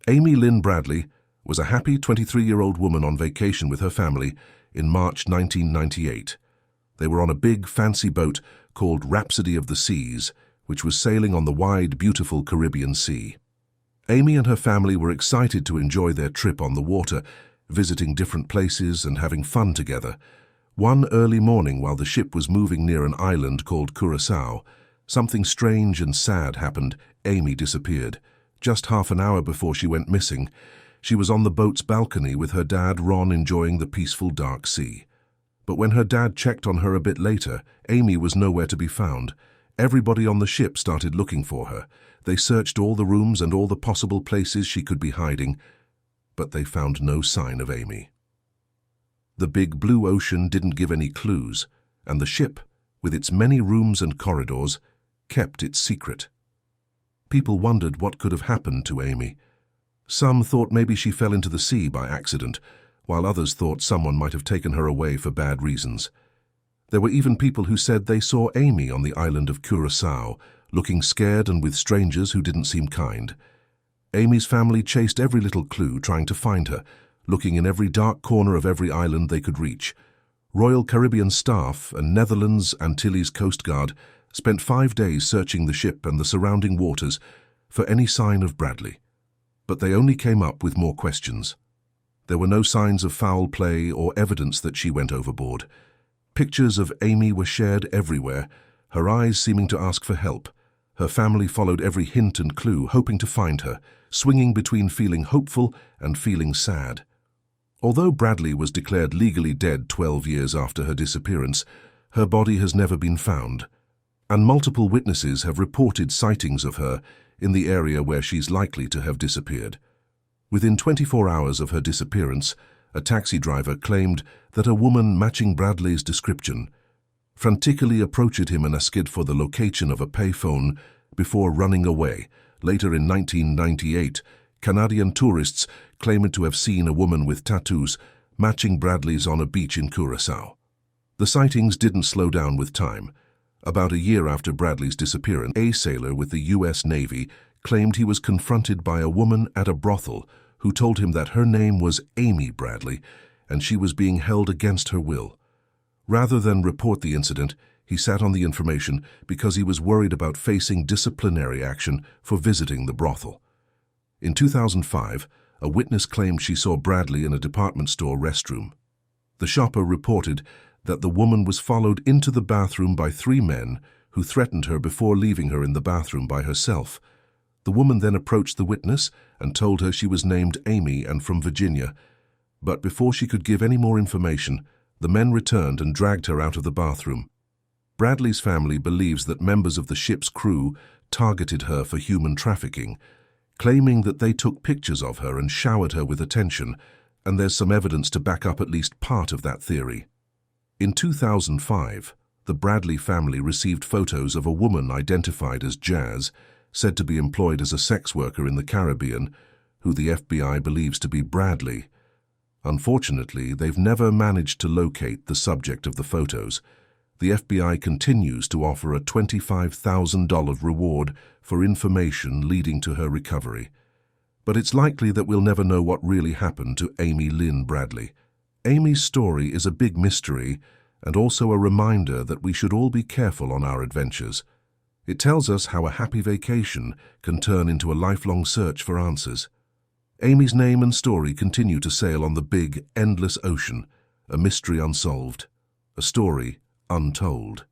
Amy Lynn Bradley was a happy 23-year-old woman on vacation with her family in March 1998. They were on a big, fancy boat called Rhapsody of the Seas, which was sailing on the wide, beautiful Caribbean Sea. Amy and her family were excited to enjoy their trip on the water, visiting different places and having fun together. One early morning, while the ship was moving near an island called Curaçao, something strange and sad happened. Amy disappeared. Just half an hour before she went missing, she was on the boat's balcony with her dad, Ron, enjoying the peaceful dark sea. But when her dad checked on her a bit later, Amy was nowhere to be found. Everybody on the ship started looking for her. They searched all the rooms and all the possible places she could be hiding, but they found no sign of Amy. The big blue ocean didn't give any clues, and the ship, with its many rooms and corridors, kept its secret. People wondered what could have happened to Amy. Some thought maybe she fell into the sea by accident, while others thought someone might have taken her away for bad reasons. There were even people who said they saw Amy on the island of Curaçao, looking scared and with strangers who didn't seem kind. Amy's family chased every little clue, trying to find her, looking in every dark corner of every island they could reach. Royal Caribbean staff and Netherlands Antilles Coast Guard spent 5 days searching the ship and the surrounding waters for any sign of Bradley. But they only came up with more questions. There were no signs of foul play or evidence that she went overboard. Pictures of Amy were shared everywhere, her eyes seeming to ask for help. Her family followed every hint and clue, hoping to find her, swinging between feeling hopeful and feeling sad. Although Bradley was declared legally dead 12 years after her disappearance, her body has never been found, and multiple witnesses have reported sightings of her in the area where she's likely to have disappeared. Within 24 hours of her disappearance, a taxi driver claimed that a woman matching Bradley's description frantically approached him and asked for the location of a payphone before running away. Later in 1998, Canadian tourists claimed to have seen a woman with tattoos matching Bradley's on a beach in Curaçao. The sightings didn't slow down with time. About a year after Bradley's disappearance, a sailor with the U.S. Navy claimed he was confronted by a woman at a brothel who told him that her name was Amy Bradley and she was being held against her will. Rather than report the incident, he sat on the information because he was worried about facing disciplinary action for visiting the brothel. In 2005, a witness claimed she saw Bradley in a department store restroom. The shopper reported that the woman was followed into the bathroom by 3 men who threatened her before leaving her in the bathroom by herself. The woman then approached the witness and told her she was named Amy and from Virginia. But before she could give any more information, the men returned and dragged her out of the bathroom. Bradley's family believes that members of the ship's crew targeted her for human trafficking, claiming that they took pictures of her and showered her with attention, and there's some evidence to back up at least part of that theory. In 2005, the Bradley family received photos of a woman identified as Jazz, said to be employed as a sex worker in the Caribbean, who the FBI believes to be Bradley. Unfortunately, they've never managed to locate the subject of the photos. The FBI continues to offer a $25,000 reward for information leading to her recovery. But it's likely that we'll never know what really happened to Amy Lynn Bradley. Amy's story is a big mystery and also a reminder that we should all be careful on our adventures. It tells us how a happy vacation can turn into a lifelong search for answers. Amy's name and story continue to sail on the big, endless ocean, a mystery unsolved, a story untold.